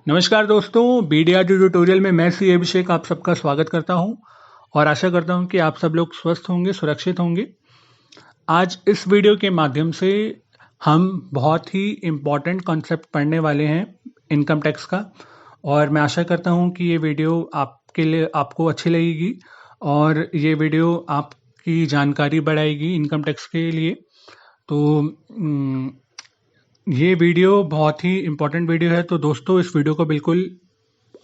नमस्कार दोस्तों, बीडीआरडी ट्यूटोरियल में मैं सी अभिषेक आप सबका स्वागत करता हूं और आशा करता हूं कि आप सब लोग स्वस्थ होंगे, सुरक्षित होंगे। आज इस वीडियो के माध्यम से हम बहुत ही इम्पॉर्टेंट कॉन्सेप्ट पढ़ने वाले हैं इनकम टैक्स का, और मैं आशा करता हूं कि ये वीडियो आपके लिए आपको अच्छी लगेगी और ये वीडियो आपकी जानकारी बढ़ाएगी इनकम टैक्स के लिए। तो ये वीडियो बहुत ही इम्पोर्टेंट वीडियो है, तो दोस्तों इस वीडियो को बिल्कुल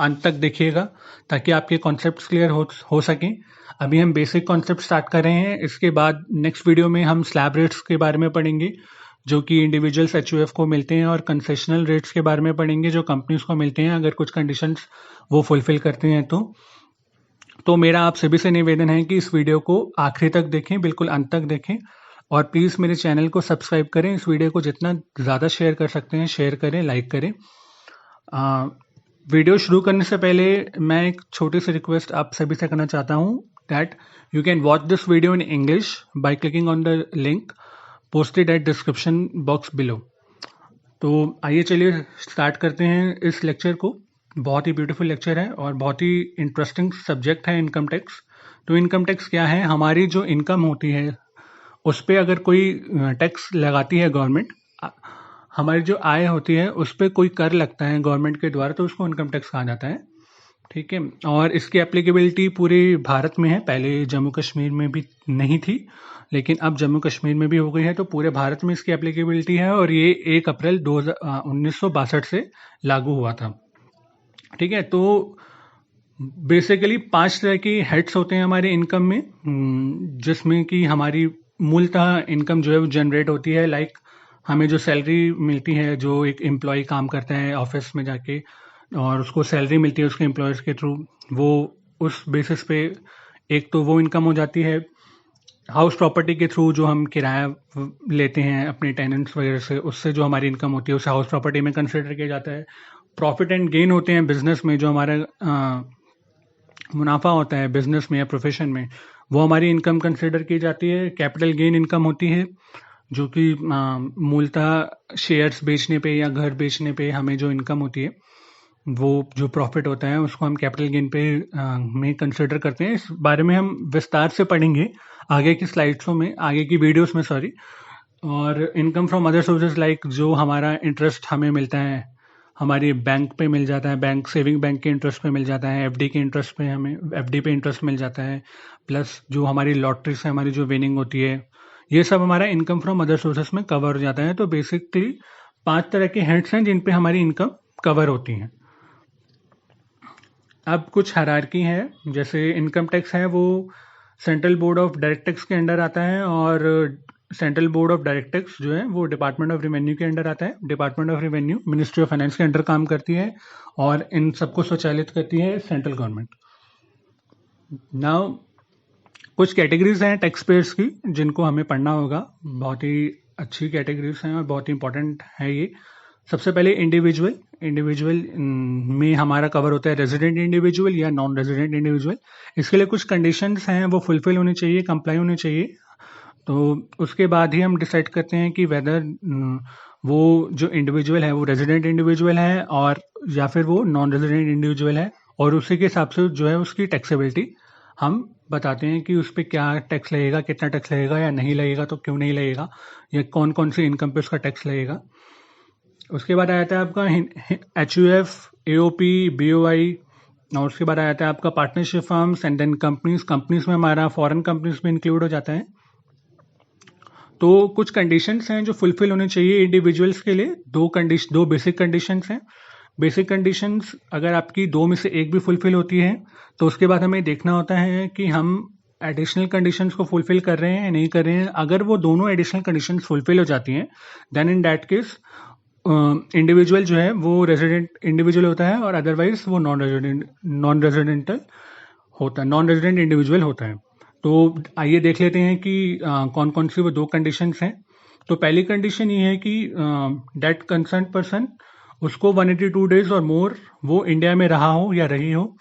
अंत तक देखिएगा ताकि आपके कॉन्सेप्ट्स क्लियर हो सकें। अभी हम बेसिक कॉन्सेप्ट स्टार्ट कर रहे हैं, इसके बाद नेक्स्ट वीडियो में हम स्लैब रेट्स के बारे में पढ़ेंगे जो कि इंडिविजुअल्स एचयूएफ को मिलते हैं, और कंसेशनल रेट्स के बारे में पढ़ेंगे जो कंपनीज को मिलते हैं अगर कुछ कंडीशंस वो फुलफिल करते हैं। तो मेरा आप सभी से निवेदन है कि इस वीडियो को आखिरी तक देखें, बिल्कुल अंत तक देखें, और प्लीज़ मेरे चैनल को सब्सक्राइब करें। इस वीडियो को जितना ज़्यादा शेयर कर सकते हैं शेयर करें, लाइक करें। वीडियो शुरू करने से पहले मैं एक छोटी सी रिक्वेस्ट आप सभी से करना चाहता हूँ that you can watch this video in English by clicking on the link posted at description box below. तो आइए चलिए स्टार्ट करते हैं इस लेक्चर को। बहुत ही ब्यूटीफुल लेक्चर है और बहुत ही इंटरेस्टिंग सब्जेक्ट है इनकम टैक्स। तो इनकम टैक्स क्या है? हमारी जो इनकम होती है उस पर अगर कोई टैक्स लगाती है गवर्नमेंट, हमारी जो आय होती है उस पर कोई कर लगता है गवर्नमेंट के द्वारा, तो उसको इनकम टैक्स कहा जाता है। ठीक है, और इसकी एप्लीकेबिलिटी पूरे भारत में है। पहले जम्मू कश्मीर में भी नहीं थी, लेकिन अब जम्मू कश्मीर में भी हो गई है, तो पूरे भारत में इसकी एप्लीकेबिलिटी है और ये 1 अप्रैल 1962 से लागू हुआ था। ठीक है, तो बेसिकली 5 तरह की हेड्स होते हैं हमारे इनकम में, जिसमें कि हमारी मूलतः इनकम जो है वो जनरेट होती है। लाइक हमें जो सैलरी मिलती है, जो एक एम्प्लॉय काम करता है ऑफिस में जाके और उसको सैलरी मिलती है उसके एम्प्लॉयर्स के थ्रू, वो उस बेसिस पे एक तो वो इनकम हो जाती है। हाउस प्रॉपर्टी के थ्रू जो हम किराया लेते हैं अपने टेनेंट्स वगैरह से, उससे जो हमारी इनकम होती है उसे हाउस प्रॉपर्टी में कंसिडर किया जाता है। प्रॉफिट एंड गेन होते हैं बिजनेस में, जो हमारा मुनाफा होता है बिजनेस में या प्रोफेशन में, वो हमारी इनकम कंसिडर की जाती है। कैपिटल गेन इनकम होती है जो कि मूलतः शेयर्स बेचने पे या घर बेचने पे हमें जो इनकम होती है, वो जो प्रॉफिट होता है उसको हम कैपिटल गेन पे में कंसिडर करते हैं। इस बारे में हम विस्तार से पढ़ेंगे आगे की स्लाइड्सों में, आगे की वीडियोस में, सॉरी। और income from other sources, like जो हमारा इंटरेस्ट हमें मिलता है हमारी बैंक पे मिल जाता है, बैंक सेविंग बैंक के इंटरेस्ट पे मिल जाता है, एफडी के इंटरेस्ट पे हमें एफडी पे इंटरेस्ट मिल जाता है, प्लस जो हमारी लॉटरी से हमारी जो विनिंग होती है, ये सब हमारा इनकम फ्रॉम अदर सोर्सेस में कवर हो जाता है। तो बेसिकली 5 तरह के हेड्स हैं जिन पे हमारी इनकम कवर होती है। अब कुछ हायरार्की है, जैसे इनकम टैक्स है वो central board of direct tax के अंडर आता है, और central board of direct tax जो है वो डिपार्टमेंट ऑफ रेवेन्यू के अंडर आता है। Department of revenue ministry of finance के अंडर काम करती है और इन सबको स्वचालित करती है सेंट्रल गवर्नमेंट। नाउ कुछ कैटेगरीज हैं टैक्स पेयर्स की जिनको हमें पढ़ना होगा। बहुत ही अच्छी कैटेगरीज हैं और बहुत ही इंपॉर्टेंट है ये। सबसे पहले इंडिविजुअल में हमारा कवर होता है रेजिडेंट इंडिविजुअल या नॉन रेजिडेंट इंडिविजुअल। इसके लिए कुछ कंडीशंस हैं, वो फुलफिल होनी चाहिए, कंप्लाई होनी चाहिए। तो उसके बाद ही हम डिसाइड करते हैं कि वेदर वो जो इंडिविजुअल है वो रेजिडेंट इंडिविजुअल है और या फिर वो नॉन रेजिडेंट इंडिविजुअल है, और उसी के हिसाब से जो है उसकी टैक्सेबिलिटी हम बताते हैं कि उस पर क्या टैक्स लगेगा, कितना टैक्स लगेगा या नहीं लगेगा, तो क्यों नहीं लगेगा, या कौन कौन सी इनकम पे उसका टैक्स लगेगा। उसके बाद आ जाता है आपका HUF, AOP, BOI, और उसके बाद आ जाता है आपका partnership firms and then companies में हमारा फॉरेन कंपनीज में इंक्लूड हो जाता है। तो कुछ कंडीशंस हैं जो फुलफिल होने चाहिए इंडिविजुअल्स के लिए। दो बेसिक कंडीशंस हैं। बेसिक कंडीशंस अगर आपकी 2 में से एक भी फुलफिल होती है तो उसके बाद हमें देखना होता है कि हम एडिशनल कंडीशंस को फुलफिल कर रहे हैं या नहीं कर रहे हैं। अगर वो दोनों एडिशनल कंडीशंस फुलफिल हो जाती हैं then in that case individual जो है वो रेजिडेंट इंडिविजुअल होता है, और अदरवाइज वो नॉन रेजिडेंट इंडिविजुअल होता है। तो आइए देख लेते हैं कि कौन कौन सी वो 2 कंडीशंस हैं। तो पहली कंडीशन ये है कि डेट कंसर्न पर्सन, उसको 182 डेज और मोर वो इंडिया में रहा हो या रही हो।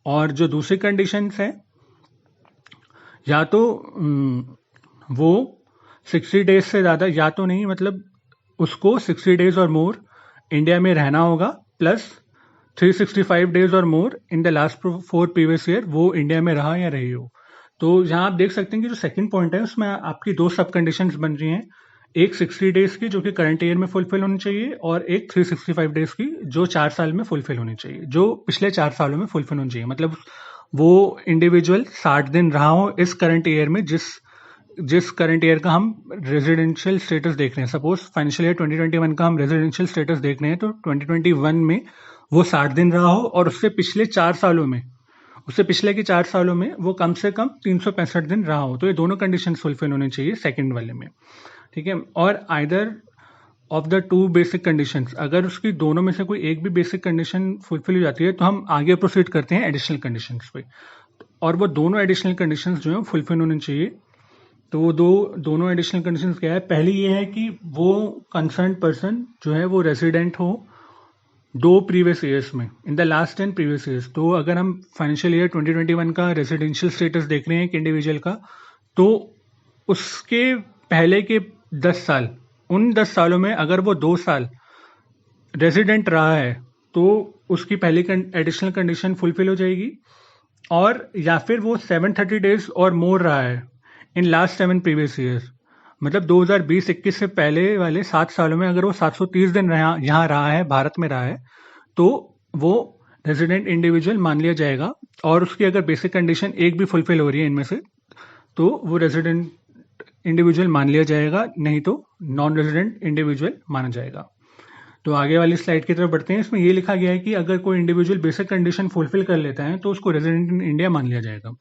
और जो दूसरी कंडीशंस है, या तो वो 60 डेज से ज़्यादा, या तो नहीं, मतलब उसको 60 डेज और मोर इंडिया में रहना होगा, प्लस 365 डेज और more in the last 4 previous year वो इंडिया में रहा या रही हो। तो यहाँ आप देख सकते हैं कि जो सेकंड पॉइंट है उसमें आपकी दो सब कंडीशंस बन रही हैं, एक 60 डेज की जो कि करंट ईयर में फुलफिल होनी चाहिए, और एक 365 डेज की जो 4 साल में फुलफिल होनी चाहिए, जो पिछले 4 सालों में फुलफिल होनी चाहिए। मतलब वो इंडिविजुअल 60 दिन रहा हो इस करंट ईयर में, जिस करंट ईयर का हम रेजिडेंशियल स्टेटस देख रहे हैं। सपोज फाइनेंशियल ईयर 2021 का हम रेजिडेंशियल स्टेटस देख रहे हैं, तो 2021 में वो 60 दिन रहा हो, और उससे पिछले 4 सालों में, उससे पिछले के 4 सालों में वो कम से कम 365 दिन रहा हो। तो ये दोनों कंडीशन फुलफिल होनी चाहिए सेकंड वाले में, ठीक है। और either of the two basic conditions, अगर उसकी दोनों में से कोई एक भी बेसिक कंडीशन फुलफिल हो जाती है तो हम आगे प्रोसीड करते हैं एडिशनल कंडीशंस पे, और वो दोनों एडिशनल कंडीशंस जो है फुलफिल होनी चाहिए। तो वो दोनों एडिशनल कंडीशंस क्या है? पहली ये है कि वो कंसर्न पर्सन जो है वो रेजिडेंट हो 2 प्रीवियस ईयर्स में, इन द लास्ट 10 प्रीवियस ईयर्स। तो अगर हम फाइनेंशियल ईयर 2021 का रेजिडेंशियल स्टेटस देख रहे हैं एक इंडिविजुअल का, तो उसके पहले के 10 साल, उन 10 सालों में अगर वो 2 साल रेजिडेंट रहा है तो उसकी पहली एडिशनल कंडीशन फुलफिल हो जाएगी। और या फिर वो 730 डेज और मोर रहा है इन लास्ट 7 प्रीवियस ईयर्स, मतलब 2020-21 से पहले वाले 7 सालों में अगर वो 730 दिन यहाँ रहा है, भारत में रहा है, तो वो रेजिडेंट इंडिविजुअल मान लिया जाएगा। और उसकी अगर बेसिक कंडीशन एक भी फुलफिल हो रही है इनमें से, तो वो रेजिडेंट इंडिविजुअल मान लिया जाएगा, नहीं तो नॉन रेजिडेंट इंडिविजुअल माना जाएगा। तो आगे वाली स्लाइड की तरफ बढ़ते हैं। इसमें ये लिखा गया है कि अगर कोई इंडिविजुअल बेसिक कंडीशन फुलफिल कर लेता है तो उसको रेजिडेंट इन इंडिया मान लिया जाएगा।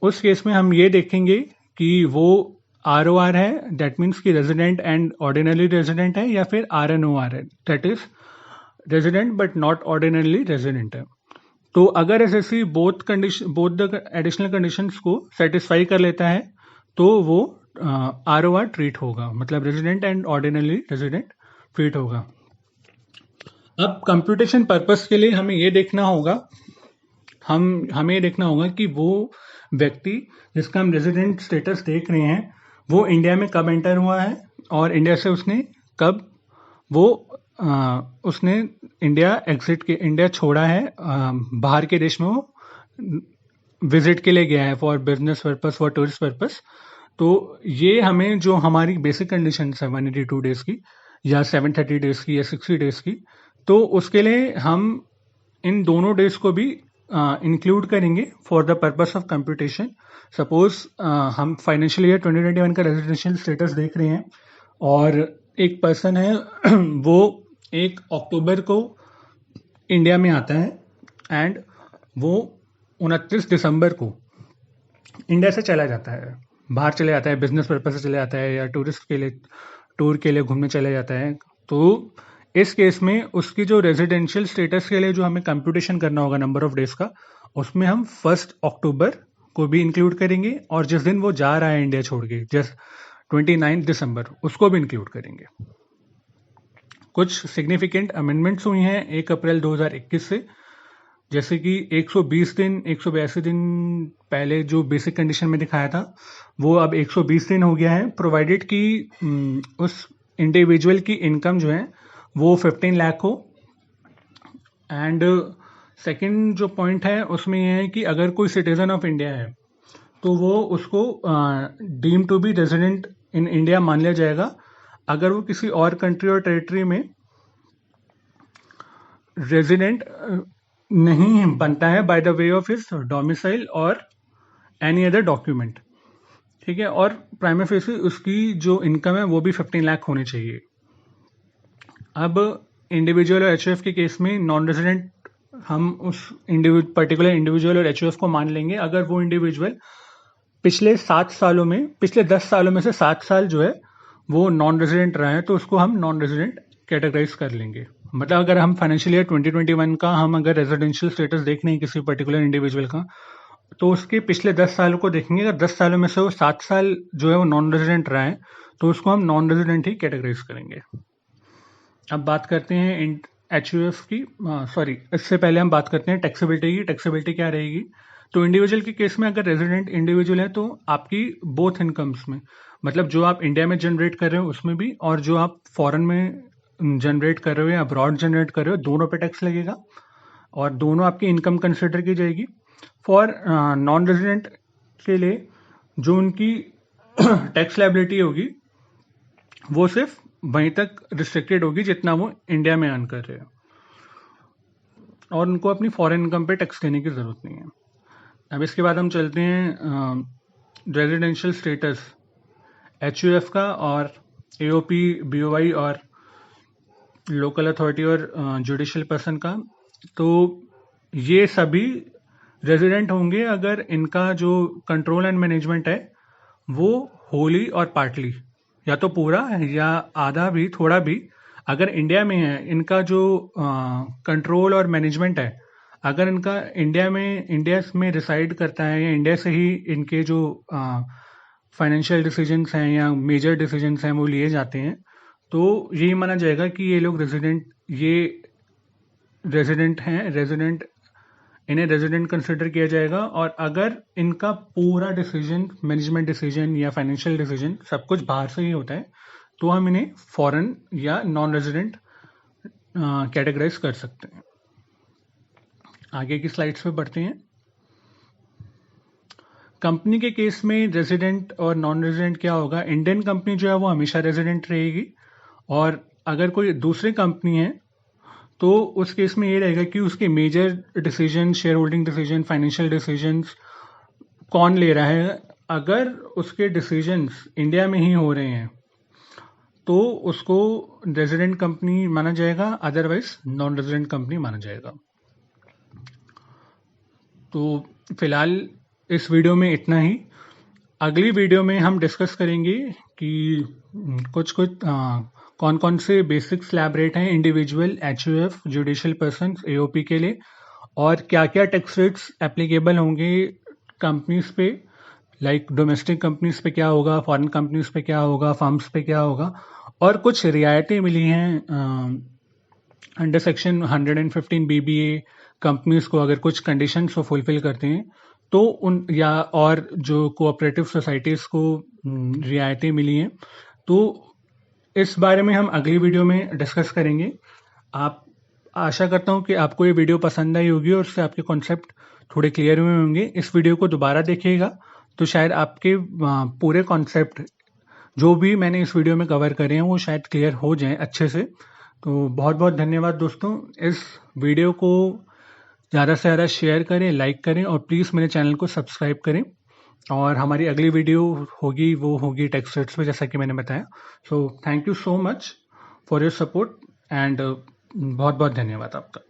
उस केस में हम ये देखेंगे कि वो ROR है, दैट मीन्स कि रेजिडेंट एंड ऑर्डिनरी रेजिडेंट है, या फिर RNOR है, that is resident but not ordinarily resident है। तो अगर SSC both the additional conditions को सेटिस्फाई कर लेता है तो वो ROR ट्रीट होगा, मतलब resident and ordinarily resident treat होगा। अब कंप्यूटेशन पर्पस के लिए हमें ये देखना होगा कि वो व्यक्ति जिसका हम रेजिडेंट स्टेटस देख रहे हैं वो इंडिया में कब एंटर हुआ है, और इंडिया से उसने कब उसने इंडिया छोड़ा है, बाहर के देश में वो विजिट के लिए गया है, for business purpose, for tourist purpose. तो ये हमें जो हमारी बेसिक कंडीशन है 182 डेज की या 730 डेज की या 60 डेज की, तो उसके लिए हम इन दोनों डेज को भी इंक्लूड करेंगे for the purpose of computation. Suppose हम फाइनेंशियल ईयर 2021 का रेजिडेंशियल स्टेटस देख रहे हैं, और एक पर्सन है वो 1 अक्टूबर को इंडिया में आता है, एंड वो 29 दिसंबर को इंडिया से चला जाता है, बाहर चले जाता है, बिजनेस पर्पज से चले जाता है, या टूर के लिए घूमने चले जाता है। तो इस केस में उसकी जो रेजिडेंशियल स्टेटस के लिए जो हमें कंप्यूटेशन करना होगा नंबर ऑफ डेज का, उसमें हम 1 अक्टूबर को भी इंक्लूड करेंगे, और जिस दिन वो जा रहा है इंडिया छोड़ के, जस्ट 29 दिसंबर, उसको भी इंक्लूड करेंगे। कुछ सिग्निफिकेंट अमेंडमेंट्स हुई हैं 1 अप्रैल 2021 से, जैसे कि 182 दिन पहले जो बेसिक कंडीशन में दिखाया था वो अब 120 दिन हो गया है, प्रोवाइडेड कि उस इंडिविजुअल की इनकम जो है वो 15 लाख हो। एंड सेकंड जो पॉइंट है उसमें यह है कि अगर कोई सिटीजन ऑफ इंडिया है तो वो उसको deem to be resident in India मान लिया जाएगा, अगर वो किसी और कंट्री और टेरिटरी में रेजिडेंट नहीं बनता है by the way of his domicile और एनी अदर डॉक्यूमेंट, ठीक है। और प्राइमा फेसी उसकी जो इनकम है वो भी 15 लाख होनी चाहिए। अब इंडिविजुअल और HUF के केस में नॉन रेजिडेंट हम उस पर्टिकुलर इंडिविजुअल और HUF को मान लेंगे अगर वो इंडिविजुअल पिछले 10 सालों में से 7 साल जो है वो नॉन रेजिडेंट रहा है, तो उसको हम नॉन रेजिडेंट कैटेगराइज कर लेंगे। मतलब अगर हम फाइनेंशियल ईयर 2021 का हम अगर रेजिडेंशियल स्टेटस देख रहे हैं किसी पर्टिकुलर इंडिविजुअल का, तो उसके पिछले 10 सालों को देखेंगे। अगर 10 सालों में से वो 7 साल जो है वो नॉन रेजिडेंट रहा है, तो उसको हम नॉन रेजिडेंट ही कैटेगराइज करेंगे। अब बात करते हैं HUF की, सॉरी, इससे पहले हम बात करते हैं टैक्सेबिलिटी की। टैक्सेबिलिटी क्या रहेगी? तो इंडिविजुअल के केस में अगर रेजिडेंट इंडिविजुअल है तो आपकी बोथ इनकम्स में, मतलब जो आप इंडिया में जनरेट कर रहे हो उसमें भी, और जो आप फॉरेन में जनरेट कर रहे हो या अब्रॉड जनरेट कर रहे हो, दोनों पे टैक्स लगेगा और दोनों आपकी इनकम कंसिडर की जाएगी। फॉर नॉन रेजिडेंट के लिए जो उनकी टैक्स लायबिलिटी होगी वो सिर्फ वहीं तक रिस्ट्रिक्टेड होगी जितना वो इंडिया में अर्न कर रहे हैं, और उनको अपनी फॉरेन इनकम पे टैक्स देने की ज़रूरत नहीं है। अब इसके बाद हम चलते हैं रेजिडेंशियल स्टेटस HUF का और AOP, BOI और लोकल अथॉरिटी और जुडिशियल पर्सन का। तो ये सभी रेजिडेंट होंगे अगर इनका जो कंट्रोल एंड मैनेजमेंट है वो होली और पार्टली, या तो पूरा या आधा भी, थोड़ा भी, अगर इंडिया में है, इनका जो कंट्रोल और मैनेजमेंट है, अगर इनका इंडिया में रिसाइड करता है या इंडिया से ही इनके जो फाइनेंशियल डिसीजंस हैं या मेजर डिसीजंस हैं वो लिए जाते हैं, तो यही माना जाएगा कि ये लोग रेजिडेंट हैं, इन्हें रेजिडेंट कंसिडर किया जाएगा। और अगर इनका पूरा डिसीजन, मैनेजमेंट डिसीजन या फाइनेंशियल डिसीजन सब कुछ बाहर से ही होता है, तो हम इन्हें फॉरेन या नॉन रेजिडेंट कैटेगराइज कर सकते हैं। आगे की स्लाइड्स पे बढ़ते हैं। कंपनी के केस में रेजिडेंट और नॉन रेजिडेंट क्या होगा, इंडियन कंपनी जो है वो हमेशा रेजिडेंट रहेगी, और अगर कोई दूसरी कंपनी है तो उस केस में ये रहेगा कि उसके major decision, share holding decision, financial decisions कौन ले रहा है। अगर उसके डिसीजंस इंडिया में ही हो रहे हैं तो उसको रेजिडेंट कंपनी माना जाएगा, अदरवाइज नॉन रेजिडेंट कंपनी माना जाएगा। तो फिलहाल इस वीडियो में इतना ही। अगली वीडियो में हम डिस्कस करेंगे कि कुछ कौन कौन से बेसिक स्लैब रेट हैं individual, HUF, judicial person, AOP के लिए, और क्या क्या टैक्स रेट्स एप्लीकेबल होंगे कंपनीज पे, लाइक डोमेस्टिक कंपनीज पे क्या होगा, फॉरेन कंपनीज पे क्या होगा, फर्म्स पे क्या होगा, और कुछ रियायतें मिली हैं अंडर सेक्शन 115 BBA कंपनीज को, अगर कुछ कंडीशंस को फुलफिल करते हैं तो और जो कोऑपरेटिव सोसाइटीज को रियायतें मिली हैं। तो इस बारे में हम अगली वीडियो में डिस्कस करेंगे। आप आशा करता हूं कि आपको ये वीडियो पसंद आई होगी और उससे आपके कॉन्सेप्ट थोड़े क्लियर हुए होंगे। इस वीडियो को दोबारा देखिएगा तो शायद आपके पूरे कॉन्सेप्ट जो भी मैंने इस वीडियो में कवर करे हैं वो शायद क्लियर हो जाएं अच्छे से। तो बहुत बहुत धन्यवाद दोस्तों। इस वीडियो को ज़्यादा से ज़्यादा शेयर करें, लाइक करें, और प्लीज़ मेरे चैनल को सब्सक्राइब करें। और हमारी अगली वीडियो होगी टैक्स रेट्स पे, जैसा कि मैंने बताया। So thank you so much for your support and बहुत बहुत धन्यवाद आपका।